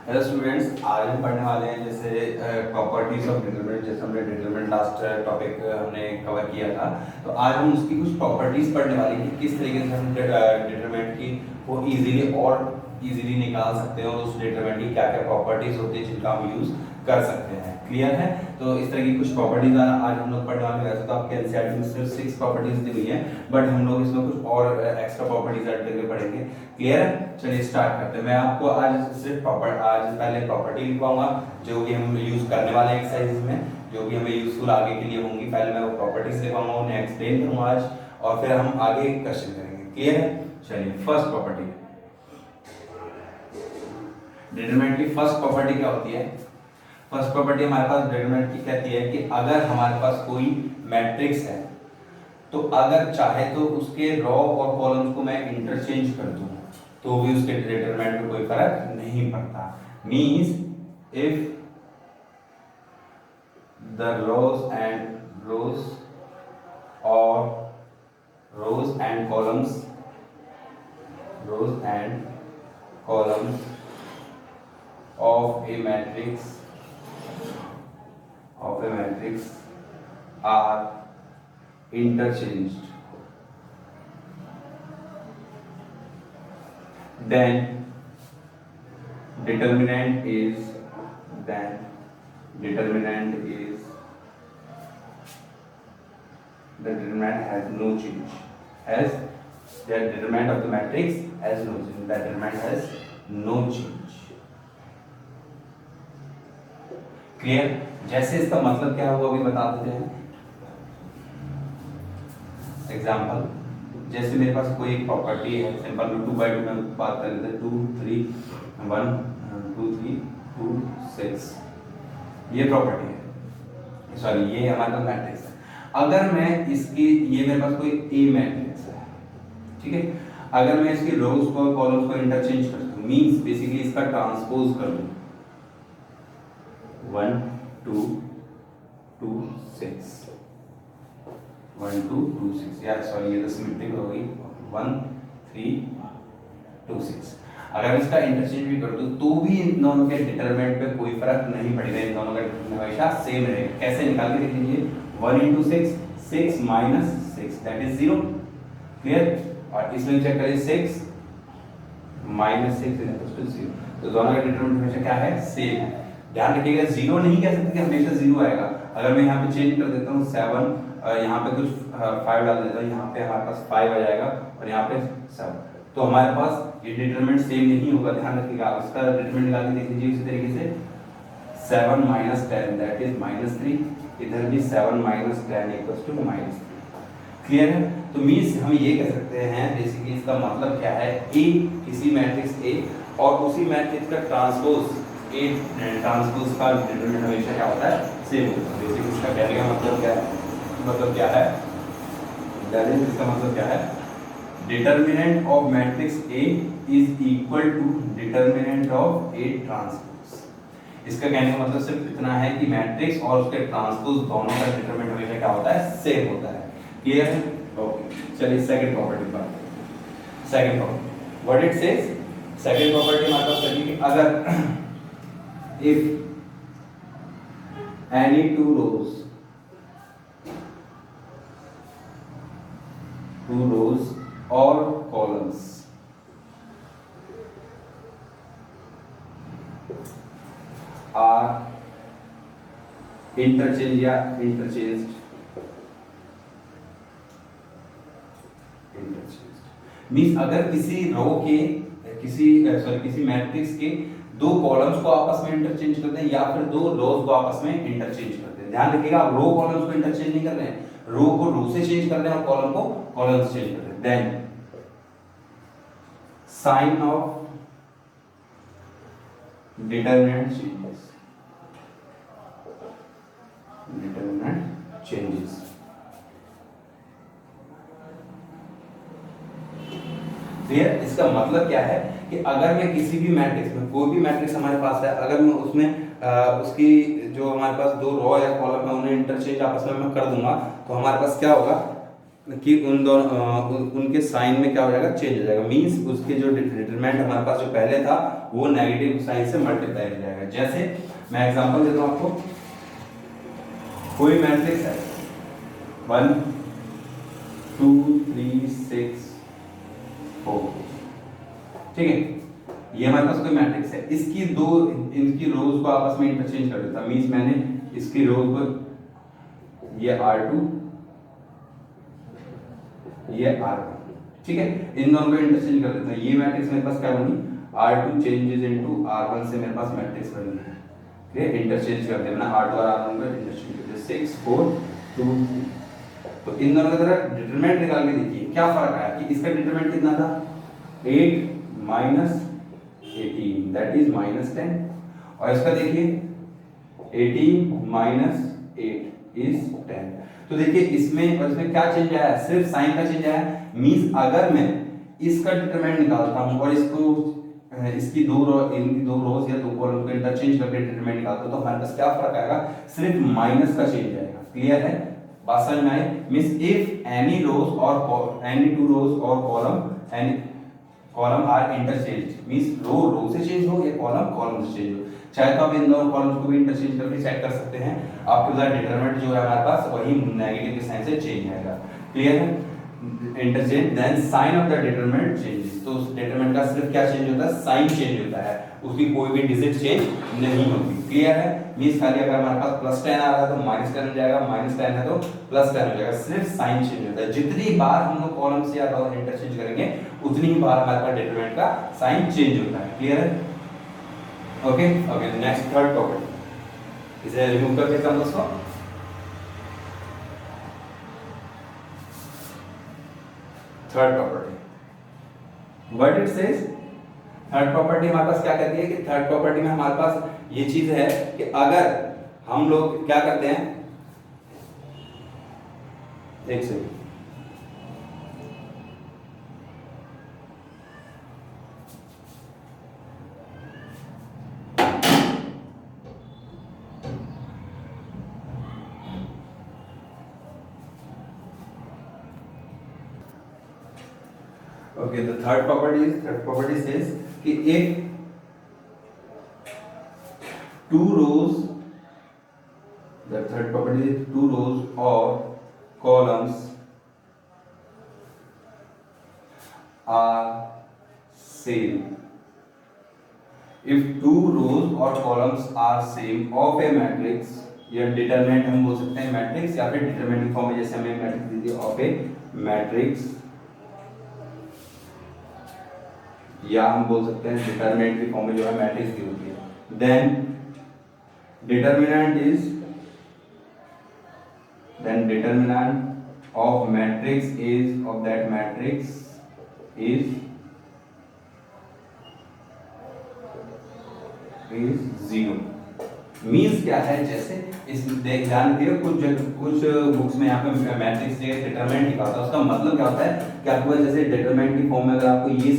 Hello students, आज हम पढ़ने वाले हैं जैसे प्रॉपर्टीज ऑफ डिटरमिनेंट। जैसे हमने डिटरमिनेंट लास्ट टॉपिक हमने कवर किया था, तो आज हम उसकी कुछ प्रॉपर्टीज पढ़ने वाले हैं कि किस तरीके से हम डिटरमिनेंट की वो इजीली निकाल सकते हैं और उस डिटरमिनेंट की क्या क्या प्रॉपर्टीज होती है जिनका हम यूज कर सकते हैं। क्लियर है? तो इस तरह की कुछ प्रॉपर्टीज आज हम लोग पढ़ने वाले हैं। वैसे तो आपके एनसीईआरटी में सिर्फ 6 प्रॉपर्टीज दी हुई है, बट हम लोग इसमें कुछ और एक्स्ट्रा प्रॉपर्टीज ऐड करके पढ़ेंगे। क्लियर है? चलिए स्टार्ट करते हैं। मैं आपको आज सिर्फ आज पहले प्रॉपर्टी लिखवाऊंगा जो कि हम यूज करने वाले हैं एक्सरसाइज में, जो कि हमें यूजफुल आगे के लिए होंगी। पहले मैं वो प्रॉपर्टीज लिखवाऊंगा, उन्हें एक्सप्लेन करूंगा आज, और फिर हम आगे क्वेश्चन करेंगे। क्लियर है? चलिए फर्स्ट प्रॉपर्टी, डिटरमिनेंट की फर्स्ट प्रॉपर्टी क्या होती है? फर्स्ट प्रॉपर्टी हमारे पास डिटरमिनेंट की कहती है कि अगर हमारे पास कोई मैट्रिक्स है तो अगर चाहे तो उसके रॉ और कॉलम्स को मैं इंटरचेंज कर दूं तो भी उसके डिटरमिनेंट में कोई फर्क नहीं पड़ता। Means if the rows and columns of a matrix are interchanged, then determinant has no change. The determinant of the matrix has no change. The determinant has no change. Clear? जैसे इसका मतलब क्या हुआ अभी बता देते हैं। एग्जाम्पल, जैसे मेरे पास कोई एक प्रॉपर्टी है, सिंपल में 2/2 में बात कर लेते हैं। 2 3 1 2 3 2 6 ये प्रॉपर्टी है, सॉरी ये हमारा मैट्रिक्स है। अगर मैं इसकी, ये मेरे पास कोई ए मैट्रिक्स है, ठीक है। अगर मैं इसकी रोज को कॉलम्स को इंटरचेंज कर दूं, मींस बेसिकली इसका ट्रांसपोज कर दूं 1 2 2 6 1 2 2 6, यार सॉरी ये तो सिमेट्रिक हो गई 1 3 2 6। अगर इसका इंटरचेंज भी कर दूं तो भी इन दोनों के डिटरमिनेंट पे कोई फर्क नहीं पड़ेगा, इन दोनों का डिटरमिनेंट हमेशा सेम रहेगा। कैसे निकाल के देख लीजिए, 1 into 6 6 minus 6 that is 0। Clear? और इसमें चेक करिए 6 minus 6 is equal to 0, तो दोनों का डिटरमिनेंट हमेशा क्या है? सेम है। ध्यान रखिएगा, जीरो नहीं कह सकते कि हमेशा जीरो आएगा। अगर मैं यहाँ पे चेंज कर देता हूँ 7, यहाँ पे कुछ 5 डाल देता हूँ, यहाँ पे हमारे पास 5 आ जाएगा और यहाँ पे 7, तो हमारे पास ये डिटरमिनेंट सेम नहीं होगा। ध्यान रखिएगा, इसका डिटरमिनेंट निकाल के देख लीजिए इसी तरीके से 7 minus 10 that is -3, इधर भी 7 minus 10 equals to -3। क्लियर है? तो मींस हम ये कह सकते हैं बेसिकली इसका मतलब क्या है, ए किसी मैट्रिक्स ए और उसी मैट्रिक्स का ट्रांसपोज ए ट्रांसपोज का डिटरमिनेंट हमेशा क्या होता है? सेम होता है। बेसिकली इसका कहने का मतलब क्या है? इसका मतलब क्या है? Determinant of matrix A is equal to determinant of A transpose. इसका कहने का मतलब सिर्फ इतना है कि मैट्रिक्स और उसके ट्रांसपोज दोनों का डिटरमिनेंट हमेशा क्या होता है? सेम होता है। क्लियर है? ओके, चलिए सेकंड प्रॉपर्टी पर। Second property what it says, second property हमारे पास कहती है कि अगर if any two rows or columns are interchanged means अगर किसी रो के किसी मैट्रिक्स के दो कॉलम्स को आपस में इंटरचेंज करते हैं या फिर दो रोज को आपस में इंटरचेंज करते हैं। ध्यान रखिएगा, आप रो कॉलम्स को इंटरचेंज नहीं कर रहे हैं, रो को रो से चेंज कर रहे हैं और कॉलम को कॉलम से चेंज कर रहे हैं। Then sign of determinant changes. Clear? इसका मतलब क्या है कि अगर मैं किसी भी मैट्रिक्स में, कोई भी मैट्रिक्स हमारे पास है, अगर मैं उसमें उसकी जो हमारे पास दो रो या कॉलम है उन्हें इंटरचेंज आपस में मैं कर दूंगा तो हमारे पास क्या होगा? कि उन दोनों उनके साइन में क्या हो जाएगा, चेंज हो जाएगा। मींस उसके जो डिटरमिनेंट हमारे पास जो पहले था वो नेगेटिव साइन से मल्टीप्लाई हो जाएगा। जैसे मैं एग्जांपल देता हूं आपको, कोई मैट्रिक्स है 1 2 3 6 4, ठीक है, ये हमारे पास कोई मैट्रिक्स है, इनकी रोज को आपस में इंटरचेंज कर देता। मींस मैंने इसकी रोज को, ये R2 ये R1, ठीक है, इन दोनों को इंटरचेंज कर देता हूं। ये मैट्रिक्स मेरे पास क्या बनी, R2 चेंजेस इनटू R1 से मेरे पास मैट्रिक्स बनी है, ठीक है, इंटरचेंज कर देना R2 और R1 को इंटरचेंज कर दे, 6 4 2 3। तो इन दोनों का जरा डिटरमिनेंट निकाल के देखिए क्या फर्क आया कि इसका डिटरमिनेंट कितना था, 8 माइनस 18 दैट इज -10, और इसका देखिए 18 माइनस 8 इज 10। तो देखिए इसमें और इसमें क्या चेंज आया, सिर्फ साइन का चेंज आया। मींस अगर मैं इसका डिटरमिनेंट निकालता हूं और इसको इनकी दो रोज या दो कॉलम को इंटरचेंज करके डिटरमिनेंट निकालता हूं तो हमारे पास क्या फर्क आएगा, सिर्फ माइनस का चेंज आएगा। क्लियर है, बात समझ में आई। मींस इफ एनी रोज और एनी टू रोज और कॉलम आर इंटरचेंज, मींस रो से चेंज हो या कॉलम से चेंज हो, चाहे तो आप इन दोनों कॉलम्स को भी इंटरचेंज करके चेक कर सकते हैं, आपके पास डिटरमिनेंट जो है हमारे पास वही नेगेटिव के साइन से चेंज आएगा। क्लियर है, interchange then sign of the determinant changes. तो उस डिटरमिनेंट का सिर्फ क्या चेंज होता है, साइन चेंज होता है, उसकी कोई भी डिजिट चेंज नहीं होती। क्लियर है, मींस खाली अगर हमारे पास +10 आ रहा है तो -10 हो जाएगा, -10 है तो +10 हो जाएगा, सिर्फ साइन चेंज होता है। जितनी बार हम लोग कॉलम से या रो इंटरचेंज करेंगे उतनी ही बार हमारे पास डिटरमिनेंट का साइन चेंज होता है। क्लियर है, okay okay. Next third property, इसे रिमूव करके हम दोस्तों third property what it says. Third property हमारे पास क्या कहती है कि थर्ड प्रॉपर्टी में हमारे पास ये चीज है कि अगर हम लोग क्या करते हैं, एक second, okay, the third property says कि if two rows, the third property is two rows or columns are same, if two rows or columns are same of a matrix, या डिटरमिनेंट हम बोल सकते हैं मैट्रिक्स, या फिर determinant form में जैसे हमें मैट्रिक्स दी थी ऑफ ए मैट्रिक्स, या हम बोल सकते हैं डिटरमिनेंट की फॉर्म में जो है मैट्रिक्स दी होती है, then determinant of matrix is of that matrix is 0। Means क्या है, जैसे इस ध्यान दिए कुछ बुक्स में यहाँ पे मैट्रिक्स जगह डिटरमिनेंट लिखा होता है, उसका मतलब क्या होता है कि आपको जैसे डिटरमिनेंट की फॉर्म में अगर आपको ये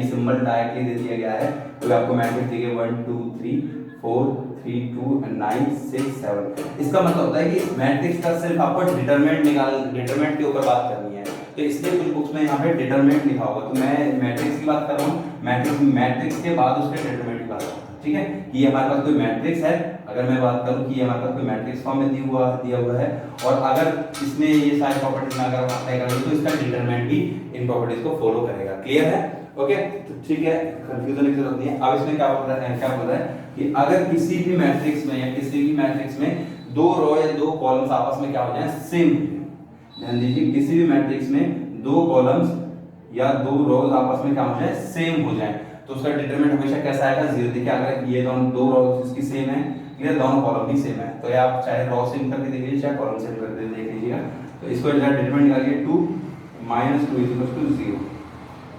सिंबल डायरेक्टली दे दिया गया है तो आपको मैट्रिक्स दिए 1 2 3 4 3 2 9 6 7, इसका मतलब होता है कि मैट्रिक्स का सिर्फ आपको डिटरमिनेंट के ऊपर बात करनी है। तो इसलिए कुछ बुक्स में यहाँ पे डिटरमिनेंट लिखा होगा, तो मैं मैट्रिक्स की बात कर रहा हूँ, मैट्रिक्स के बाद उसके डिटरमिनेंट की बात कर रहा हूँ। ठीक है, कि ये हमारे पास कोई मैट्रिक्स है, अगर मैं बात करूं कि ये हमारे पास कोई मैट्रिक्स फॉर्म में दिया हुआ है, और अगर इसमें ये सारी प्रॉपर्टीज में अगर हम अप्लाई करेंगे तो इसका डिटरमिनेंट भी इन प्रॉपर्टीज को फॉलो करेगा। क्लियर है, ओके, तो ठीक है, कंफ्यूजन की जरूरत नहीं है। अब इसमें क्या बोल रहा है कि अगर किसी भी मैट्रिक्स में या किसी भी मैट्रिक्स में दो रो या दो कॉलम्स आपस में क्या हो जाए, सेम। ध्यान दीजिए, किसी भी मैट्रिक्स में दो कॉलम्स या दो रोज आपस में क्या हो जाए, सेम हो जाए, तो उसका डिटरमिनेंट हमेशा कैसा आएगा, 0। देखिए अगर ये दोनों दो रोज इसकी सेम है, क्लियर, दोनों कॉलम भी सेम है, तो ये आप चाहे रो सेम करके देख लीजिए चाहे कॉलम सेम करके देख लीजिएगा, तो इसको डिटरमिनेंट निकालिए 2 - 2 = 0।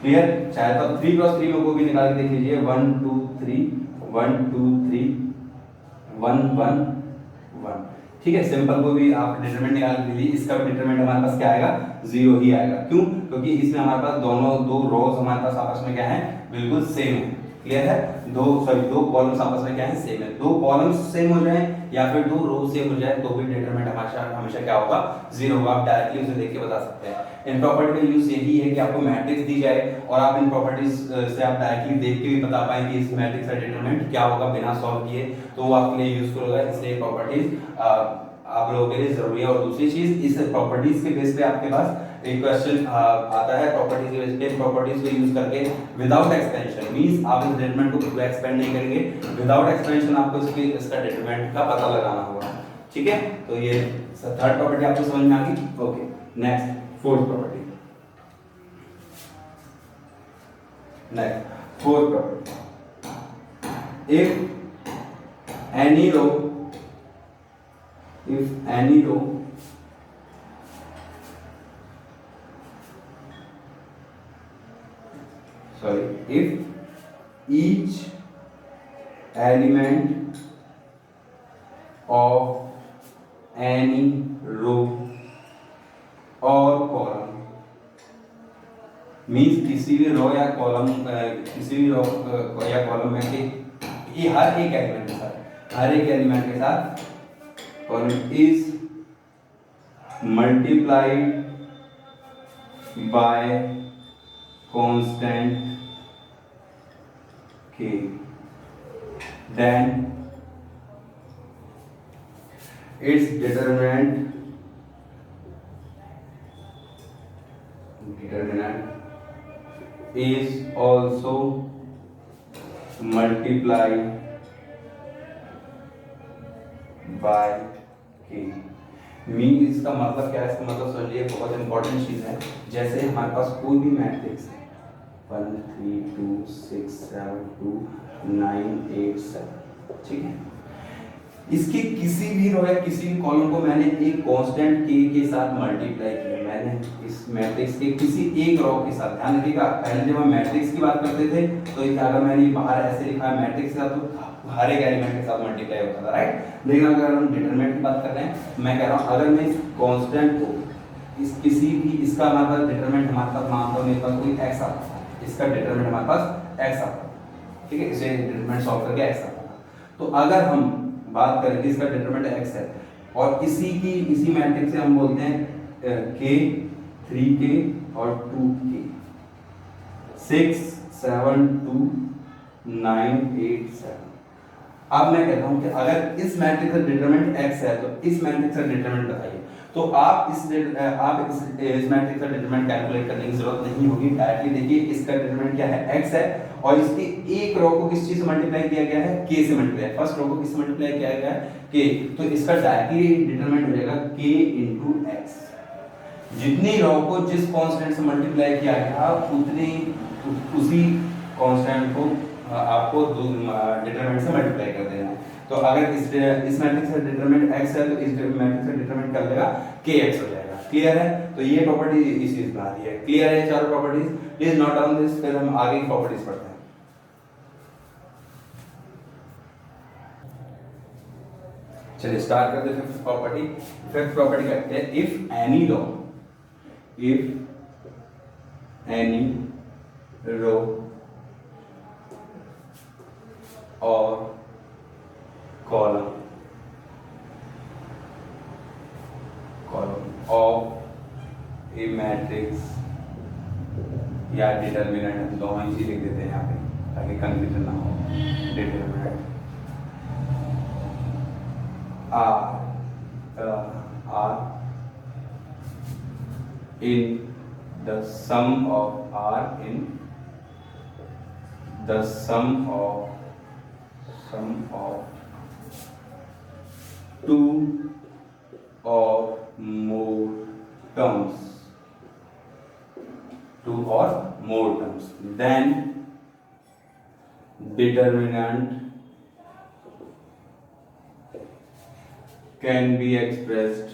क्लियर, चाहे तो 3 × 3 में को भी निकाल के देख लीजिए, 1 2 3 1 2 3 1 1 1। ठीक है, सिंपल को भी आप डिटरमिनेंट निकाल के लीजिए, इसका डिटरमिनेंट हमारे पास क्या आएगा, 0 ही आएगा। क्यों? क्योंकि इसमें हमारे पास दो रोज हमारे पास आपस में क्या है, बिल्कुल सेम है। क्लियर है? दो कॉलम्स आपस में क्या है, सेम है। दो कॉलम्स सेम हो जाए या फिर दो रो सेम हो जाए तो भी डिटरमिनेंट हमेशा क्या होगा, 0 होगा। आप डायरेक्टली उसे देख के बता सकते हैं। इन प्रॉपर्टी का यूज यही है कि आपको मैट्रिक्स दी जाए और आप इन प्रॉपर्टीज से आप डायरेक्टली देख के भी बता पाएंगे इस मैट्रिक्स का डिटरमिनेंट क्या होगा बिना सॉल्व किए, तो वो आपके लिए यूजफुल होगा। इसलिए प्रॉपर्टीज आप लोगों के लिए जरूरी है। और दूसरी चीज, इस प्रॉपर्टीज के बेस पे आपके पास एक क्वेश्चन आता है प्रॉपर्टीज के बेस पे। प्रॉपर्टीज को यूज करके विदाउट एक्सपेंशन मींस आप इस डिटरमिनेंट को बिल्कुल एक्सपेंड नहीं करेंगे, विदाउट एक्सपेंशन आपको इसका डिटरमिनेंट का पता लगाना होगा। ठीक है, तो ये थर्ड प्रॉपर्टी आपको समझ में आ गई। Okay, next fourth property. Next fourth property, if any row if each element of any row or column means किसी भी रो या कॉलम में के ये हर एक एलिमेंट के साथ column is multiplied by constant k, then its determinant is also multiplied by k। Mean इसका मतलब क्या है, इसका मतलब समझिए, बहुत इंपॉर्टेंट चीज है। जैसे हमारे पास कोई भी मैट्रिक्स है 1 3 2 6 7 2 9 8 7, ठीक है, इसकी किसी भी रो या किसी भी कॉलम को मैंने एक कांस्टेंट k के साथ मल्टीप्लाई किया। मैंने इस मैट्रिक्स के किसी एक रो के साथ, ध्यान रखिएगा, पहले जब हम मैट्रिक्स की बात करते थे तो अगर मैंने बाहर ऐसे लिखा है मैट्रिक्स के साथ तो हर एक एलिमेंट के साथ मल्टीप्लाई होता था, राइट। लेकिन अगर हम डिटरमिनेंट की बात कर रहे हैं, मैं कह रहा हूं अगर मैं इस कांस्टेंट को इस किसी भी इसका हमारे पास डिटरमिनेंट हमारे पास मानता हूं मेरे पास कोई x आता है, इसका डिटरमिनेंट हमारे पास x आता है, ठीक है, इसे डिटरमिनेंट सॉल्व करके x आता है। तो अगर हम बात करें कि इसका डिटरमिनेंट x है और इसी मैट्रिक्स से हम बोलते हैं k 3k और 2k 6 7 2 9 8 7। अब मैं कहता हूं कि अगर इस मैट्रिक्स का डिटरमिनेंट x है तो इस मैट्रिक्स का डिटरमिनेंट बताइए। तो आप इस मैट्रिक्स का डिटरमिनेंट कैलकुलेट करने की जरूरत नहीं होगी, डायरेक्टली देखिए इसका डिटरमिनेंट क्या है, x है, और इसकी एक रो को किस चीज से मल्टीप्लाई किया गया है, k से मल्टीप्लाई। फर्स्ट रो को किस से मल्टीप्लाई किया गया है, k, तो इसका डायरेक्टली डिटरमिनेंट हो जाएगा k into x। जितनी रो को जिस कांस्टेंट से मल्टीप्लाई किया गया उसी कांस्टेंट को आपको डिटरमिनेंट से मल्टीप्लाई कर देना है। तो अगर इस मैट्रिक्स का डिटरमिनेंट x है तो इस मैट्रिक्स का डिटरमिनेंट कर देगा kx हो जाएगा। क्लियर है? तो ये प्रॉपर्टी इस चीज बना दी है। क्लियर है चारों properties? Please note down this, फिर हम आगे की प्रॉपर्टीज पढ़ते हैं। चलिए स्टार्ट करते हैं फिफ्थ प्रॉपर्टी। फिफ्थ प्रॉपर्टी कहते हैं इफ एनी रो और column of a matrix या डिटरमिनेंट, दोनों ही चीज लिख देते हैं यहाँ पे ताकि कंफ्यूजन ना हो। Determinant R in the sum of two or more terms, then determinant can be expressed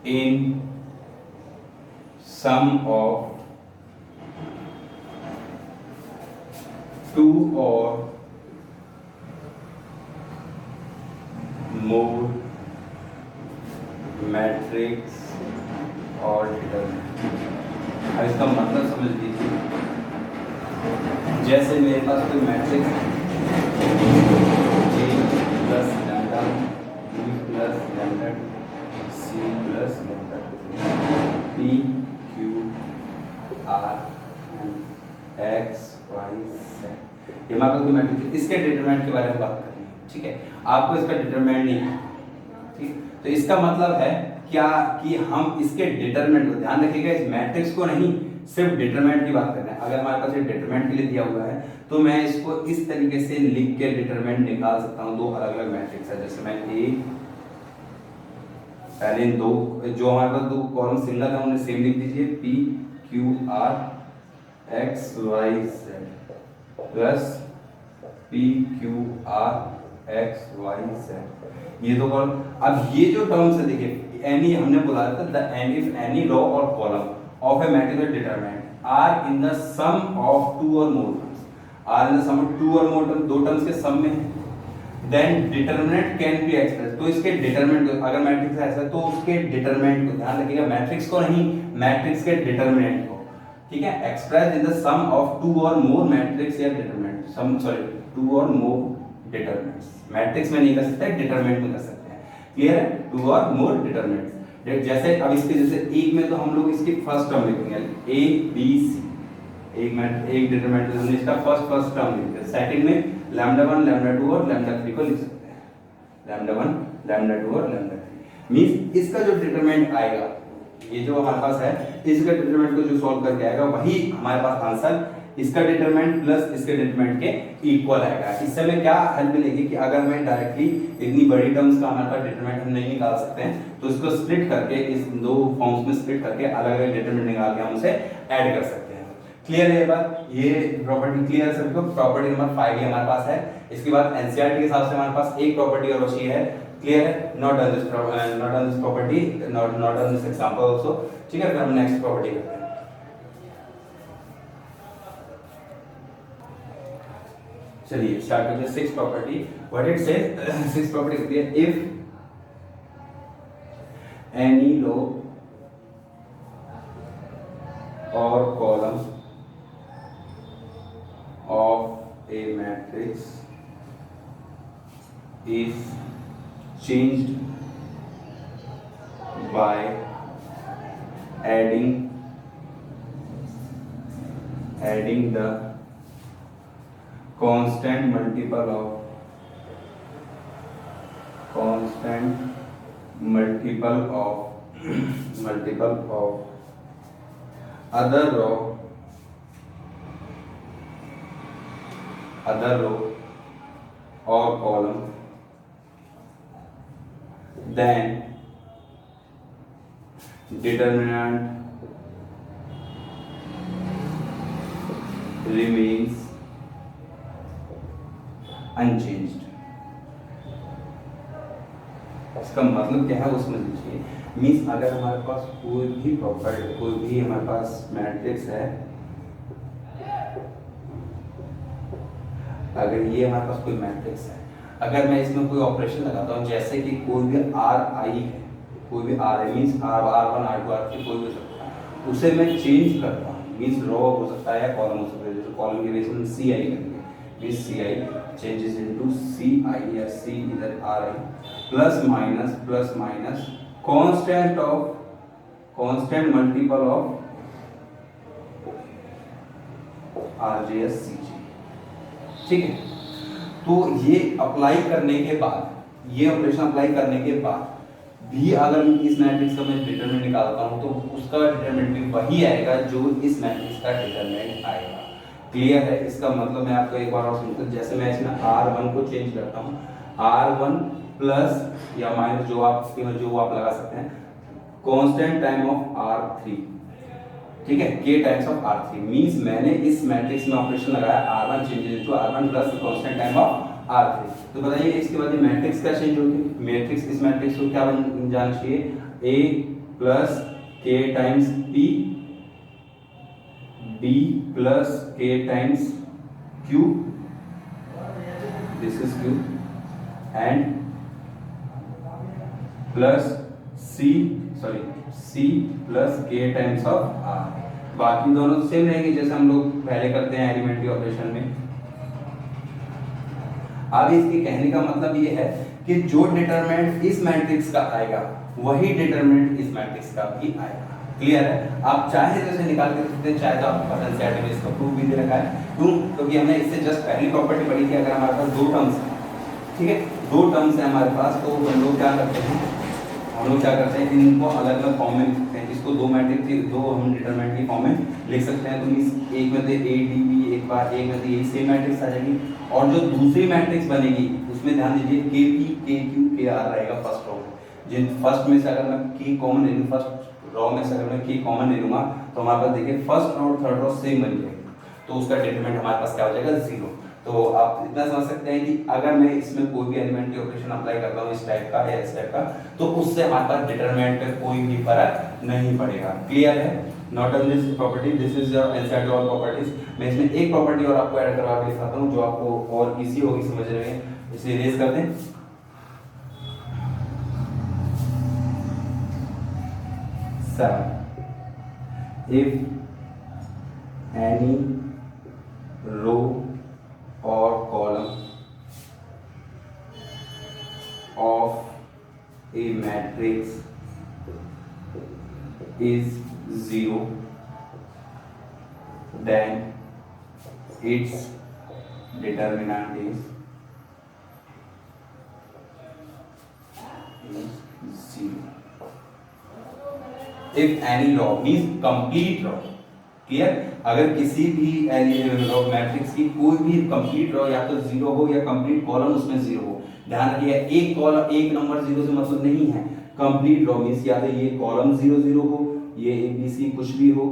in sum of two or more matrix or determinant। अब इसका मतलब समझ लीजिए, जैसे मेरे पास कोई matrix A plus lambda B plus lambda C plus lambda P Q R X Y Z, ये हमारे पास कोई मैट्रिक्स, इसके डिटरमिनेंट के बारे में बात करनी है, ठीक है। आपको इसका डिटरमिनेंट नहीं है, ठीक। तो इसका मतलब है क्या कि हम इसके डिटरमिनेंट को, ध्यान रखिएगा इस मैट्रिक्स को नहीं, सिर्फ डिटरमिनेंट की बात कर रहे हैं। अगर हमारे पास ये डिटरमिनेंट के लिए दिया हुआ है तो मैं इसको इस तरीके से लिख के डिटरमिनेंट निकाल सकता हूं। दो अलग अलग मैट्रिक्स है, जैसे मैं ए, पहले इन दो जो हमारे पास दो कॉलम सिंगल है उन्हें सेम लिख दीजिए, P Q R X Y Z plus P Q R X Y Z, ये दो कॉलम। अब ये जो टर्म्स है देखिए, एनी हमने बोला था the any if any row or column of a matrix determinant are in the sum of two or more terms, are in the sum of two or more terms, दो terms के sum में है, then determinant can be express. तो इसके determinant को, अगर matrix ऐसा है तो उसके डिटरमिनेंट को, ध्यान रखिएगा मैट्रिक्स को नहीं, मैट्रिक्स के डिटरमिनेंट को, ठीक है, express in the sum of two or more matrix या determinant, sum sorry two or more determinants. Matrix में नहीं कर सकते, डिटरमिनेंट में कर सकते हैं, क्लियर है, टू और मोर डिटरमिनेंट्स। जैसे अब इसके जैसे एक में तो हम लोग इसकी फर्स्ट टर्म लिखेंगे ए बी सी, एक डिटरमिनेंट हमने इसका फर्स्ट टर्म लिख दिया, सेकंड में लैम्डा 1 लैम्डा 2 और लैम्डा 3 को लिख सकते हैं, लैम्डा 1 लैम्डा 2 और लैम्डा 3। मींस इसका जो डिटरमिनेंट आएगा, ये जो हमारे पास है, इसका डिटरमिनेंट को जो सॉल्व करके आएगा वही हमारे पास आंसर इसका डिटरमिनेंट प्लस इसके डिटरमिनेंट के इक्वल आएगा। इससे हमें क्या हेल्प मिलेगी कि अगर हमें डायरेक्टली इतनी बड़ी टर्म्स का हमारे पास डिटरमिनेंट हम नहीं निकाल सकते हैं तो इसको स्प्लिट करके, इस दो फॉर्म्स में स्प्लिट करके अलग अलग डिटरमिनेंट निकाल के हम उसे ऐड कर सकते हैं। क्लियर है ये बात, ये प्रॉपर्टी क्लियर है सभी को। प्रॉपर्टी नंबर 5 ये हमारे पास है। इसके बाद एनसीईआरटी के हिसाब से हमारे पास एक प्रॉपर्टी और बची है, क्लियर है, not on this property, not on this example also, ठीक है। फिर हम नेक्स्ट प्रॉपर्टी करते हैं। चलिए स्टार्ट करते हैं six property. What it says, six property कहती है if any row or column of a matrix is changed by adding the constant multiple of other row or column, then determinant remains unchanged। इसका मतलब क्या है वो समझ लीजिए। Means अगर हमारे पास कोई भी हमारे पास मैट्रिक्स है, अगर ये हमारे पास कोई मैट्रिक्स है, अगर मैं इसमें कोई ऑपरेशन लगाता हूँ, जैसे कि कोई भी आर आई है, कोई भी are I means R1 R2 R3 कोई भी हो सकता है, उसे मैं चेंज करता हूँ, मीन्स रो हो सकता है या कॉलम हो सकता है। जैसे कॉलम के बेस में सी आई करेंगे, means C I changes into C I या सी इधर R I plus minus constant multiple of R J S C G, ठीक है। तो ये अप्लाई करने के बाद, ये ऑपरेशन अप्लाई करने के बाद भी अगर इस मैट्रिक्स का मैं डिटरमिनेंट निकालता हूं तो उसका डिटरमिनेंट भी वही आएगा जो इस मैट्रिक्स का डिटरमिनेंट आएगा। क्लियर है? इसका मतलब मैं आपको एक बार और समझाता हूं। जैसे मैं इसमें R1 को चेंज करता हूं, R1 प्लस या माइनस जो आप लगा सकते हैं, कांस्टेंट टाइम ऑफ R3, ठीक है, k times of R3। Means मैंने इस मैट्रिक्स में ऑपरेशन लगाया R1 changes into R1 plus constant time of R3। तो बताइए इसके बाद ये मैट्रिक्स क्या चेंज होगी? मैट्रिक्स, इस मैट्रिक्स को क्या बन जाना चाहिए? A plus k times P, B plus k times Q, this is Q, and plus C plus k times of R। बाकी दोनों सेम रहेंगे जैसे हम लोग पहले करते हैं एलिमेंट्री ऑपरेशन में। अब इसके कहने का मतलब ये है कि जो डिटरमिनेंट इस मैट्रिक्स का आएगा वही डिटरमिनेंट इस मैट्रिक्स का भी आएगा। क्लियर है? आप चाहे तो इसे निकाल के सकते हैं, चाहे तो आपको एनसीईआरटी में इसका प्रूफ भी दे रखा है। क्यों? क्योंकि हमने इससे जस्ट पहली प्रॉपर्टी पढ़ी थी, अगर हमारे पास दो टर्म्स है, ठीक है, दो टर्म्स है हमारे पास, तो हम लोग क्या करते हैं, इनको अलग अलग फॉर्म में लिख सकते हैं। इसको दो मैट्रिक्स की दो हम डिटरमिनेंट की फॉर्म में लिख सकते हैं। तो मींस एक में तो ए डी बी, एक बार एक में तो ये सेम मैट्रिक्स आ जाएगी, और जो दूसरी मैट्रिक्स बनेगी उसमें ध्यान दीजिए के पी के क्यू के आर रहेगा फर्स्ट रो में। जिन फर्स्ट में से अगर मैं के कॉमन ले लूँ, फर्स्ट रो में से अगर मैं के कॉमन ले लूँगा तो हमारे पास देखिए फर्स्ट रो और थर्ड रो सेम बन जाएगी, तो उसका डिटरमिनेंट हमारे पास क्या हो जाएगा, जीरो। तो आप इतना समझ सकते हैं कि अगर मैं इसमें कोई भी एलिमेंट्री ऑपरेशन अप्लाई करता हूँ इस टाइप का या इस टाइप का, तो उससे हमारे पास डिटरमिनेंट पे कोई भी फर्क नहीं पड़ेगा। क्लियर है? Not only this property, this is your NCERT all properties. मैं इसमें एक प्रॉपर्टी और आपको ऐड करवा के दिखाता हूँ जो आपको और इजी होगी समझने में। इसे इरेज कर दें। If any row or column of a matrix is zero, then its determinant is zero. If any row means complete row. Clear? अगर किसी भी मैट्रिक्स की कोई भी कंप्लीट रो या तो जीरो हो या कंप्लीट कॉलम उसमें जीरो हो, ध्यान रखिए एक कॉलम एक नंबर जीरो से मतलब नहीं है। कंप्लीट रो मींस या तो ये कॉलम जीरो जीरो हो, ये ए बी सी कुछ भी हो,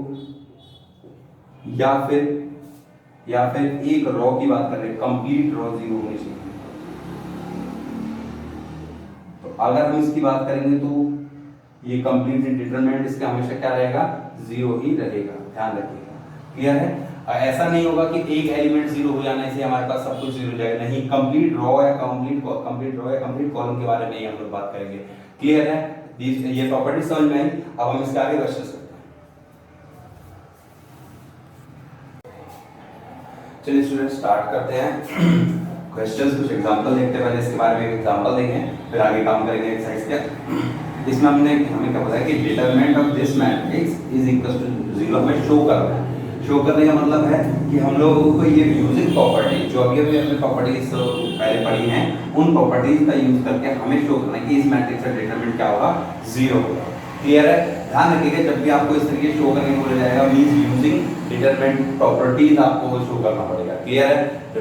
या फिर एक रो की बात कर रहे हैं, कंप्लीट रो जीरो होनी चाहिए। तो अगर हम इसकी बात करेंगे तो ये कंप्लीट डिटरमिनेंट इसका हमेशा क्या रहेगा, जीरो ही रहेगा, ध्यान रखिएगा। क्लियर है? ऐसा नहीं होगा कि एक एलिमेंट जीरो हो जाने से हमारे पास सब कुछ जीरो हो जाएगा, नहीं। कंप्लीट रो या कंप्लीट कॉलम के बारे में ही हम लोग बात करेंगे। क्लियर है? ये प्रॉपर्टी समझ में आई। अब हम इसके आगे क्वेश्चन करते हैं। चलिए स्टूडेंट स्टार्ट करते हैं क्वेश्चंस। कुछ एग्जांपल देखते हैं, पहले इसके बारे में एग्जांपल देखेंगे, फिर आगे काम करेंगे एक्सरसाइज के। इसमें हमें क्या पता है कि determinant of this matrix is equal to zero हमें शो करना है। शो करने का मतलब है कि हम लोगों को ये यूजिंग प्रॉपर्टी जो अभी हमने प्रॉपर्टीज पहले पढ़ी हैं उन प्रॉपर्टीज का यूज करके हमें शो करना है कि इस मैट्रिक्स का डिटरमिनेंट क्या होगा, जीरो होगा। क्लियर है? ध्यान रखिएगा जब भी आपको इस तरीके शो करने को बोला जाएगा मींस यूजिंग डिटरमिनेंट प्रॉपर्टीज आपको शो करना पड़ेगा। क्लियर है?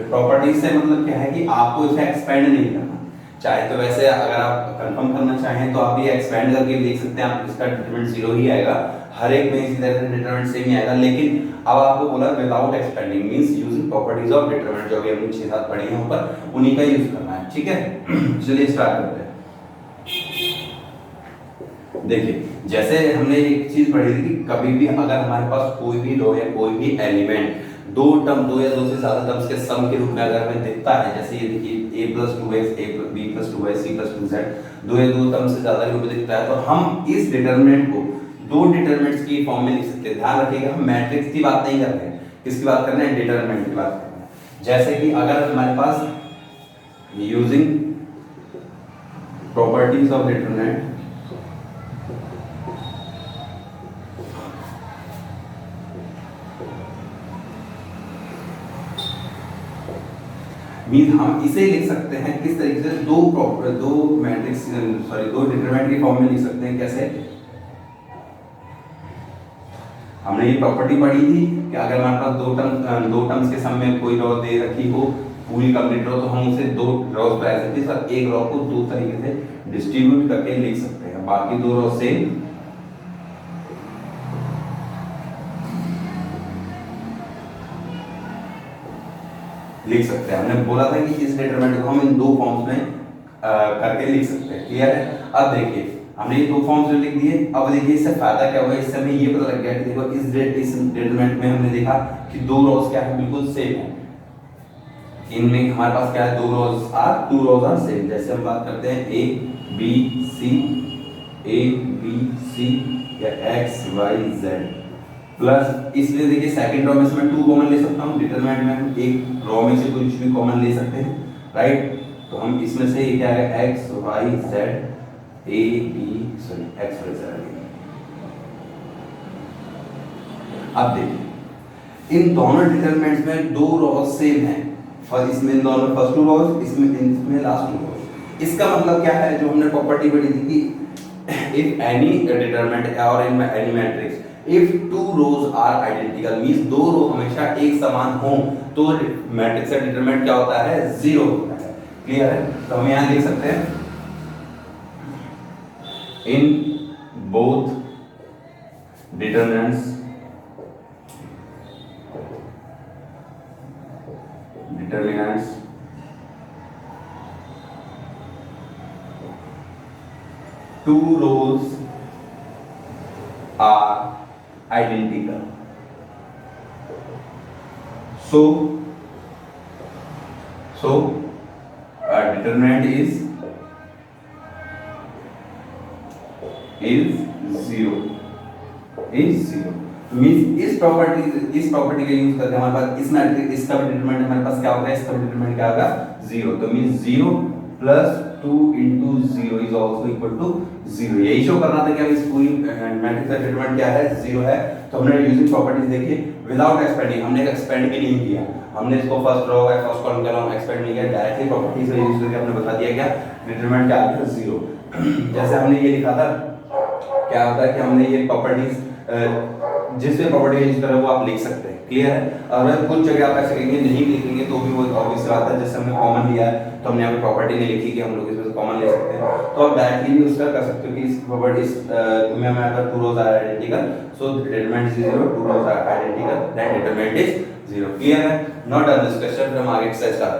प्रॉपर्टीज से मतलब क्या है कि आपको इसे एक्सपेंड नहीं करना। चाहे तो वैसे अगर आप कंफर्म करना चाहें तो आप ये एक्सपेंड करके देख सकते हैं, आप इसका डिटरमिनेंट जीरो ही आएगा, हर एक में इसी तरह से डिटरमिनेंट सेम ही आएगा। लेकिन अब आपको बोला without expanding means using properties of determinant, जो भी हमने 6-7 पढ़ी हैं ऊपर, उन्हीं का यूज करना है। ठीक है? चलिए स्टार्ट करते हैं। देखिए जैसे हमने एक चीज पढ़ी थी कि कभी भी अगर हमारे पास कोई भी रो या कोई भी एलिमेंट दो या दो से ज्यादा टर्म्स के सम के रूप में अगर हमें दिखता है, जैसे ये देखिए a + 2x a + b + 2y c + 2z दो या दो टर्म्स से ज्यादा के रूप में दिखता है, तो हम इस डिटरमिनेंट को दो डिटरमिनेंट्स की फॉर्म में लिख सकते हैं। ध्यान रखिएगा हम मैट्रिक्स की बात नहीं कर रहे हैं, किसकी बात कर रहे हैं, डिटरमिनेंट की बात कर रहे हैं। जैसे कि अगर हमारे पास using properties of determinant mean हम इसे लिख सकते हैं किस तरीके से, दो डिटरमिनेंट की फॉर्म में लिख सकते हैं। कैसे? हमने ये प्रॉपर्टी पढ़ी थी कि अगर हमारे पास दो टर्म्स के सम में कोई रो दे रखी हो पूरी कंप्लीट रो, तो हम उसे दो रोज पर ऐसे सर एक रो को दो तरीके से डिस्ट्रीब्यूट करके लिख सकते हैं, बाकी दो रो से लिख सकते हैं। हमने बोला था कि इस डिटरमिनेंट को हम इन दो फॉर्म्स में करके लिख सकते हैं। क्लियर है? अब देखिए हमने ये दो फॉर्म्स में लिख दिए। अब देखिए इससे फायदा क्या हुआ, इससे हमें ये पता लग गया कि देखो इस डिटरमिनेंट में हमने देखा कि दो रोज क्या है, बिल्कुल सेम है। इनमें हमारे पास क्या है, टू रोज आर सेम। जैसे हम बात करते हैं a b c या x y z, प्लस इसलिए देखिए सेकंड रो में से मैं 2 कॉमन ले सकता हूँ, डिटरमिनेंट में हम एक रो में से कुछ भी कॉमन ले सकते हैं, राइट। तो हम इसमें से क्या है x y z a b sorry x y z। अब देखिए इन दोनों डिटरमिनेंट्स में 2 रोज सेम है, और इसमें इन दोनों फर्स्ट 2 रोज, इसमें लास्ट 2 रोज। इसका मतलब क्या है, जो हमने प्रॉपर्टी पढ़ी थी कि if any determinant or in any matrix if 2 rows are identical means 2 रो हमेशा एक समान हो तो मैट्रिक्स का डिटरमिनेंट क्या होता है, 0 होता है। क्लियर है। तो हम यहां लिख सकते हैं in both determinants 2 rows are identical. So determinant is 0 means इस प्रॉपर्टी का यूज करके हमारे पास इस मैट्रिक्स इसका भी डिटरमिनेंट हमारे पास क्या होगा, इसका भी डिटरमिनेंट क्या होगा, 0। तो means 0 plus 2 into 0 is also equal to 0। यही शो करना था कि इस पूरी मैट्रिक्स का डिटरमिनेंट क्या है, 0 है। तो हमने यूजिंग प्रॉपर्टीज देखी विदाउट एक्सपेंडिंग, हमने एक्सपेंड भी नहीं किया, हमने इसको फर्स्ट रो है फर्स्ट कॉलम का हम एक्सपेंड नहीं किया, डायरेक्टली प्रॉपर्टीज का यूज करके हमने बता दिया क्या डिटरमिनेंट क्या है, 0। जैसे हमने ये लिखा था, क्या होता है कि हमने ये प्रॉपर्टीज जिस भी प्रॉपर्टी यूज करें वो आप लिख सकते हैं। क्लियर है। अगर कुछ जगह आप ऐसे कहेंगे नहीं लिखेंगे तो भी वो ऑब्वियस बात है, जैसे हमने कॉमन लिया है तो हमने यहाँ पे प्रॉपर्टी नहीं लिखी कि हम लोग इसमें से कॉमन ले सकते हैं, तो आप डायरेक्टली भी उसका कर सकते हो कि इस प्रॉपर्टीज में हमारे पास 2 rows are identical, so determinant is 0, 2 rows are identical, then determinant is 0। Clear है। नॉट डन दिस क्वेश्चन, हम आगे एक्सरसाइज स्टार्ट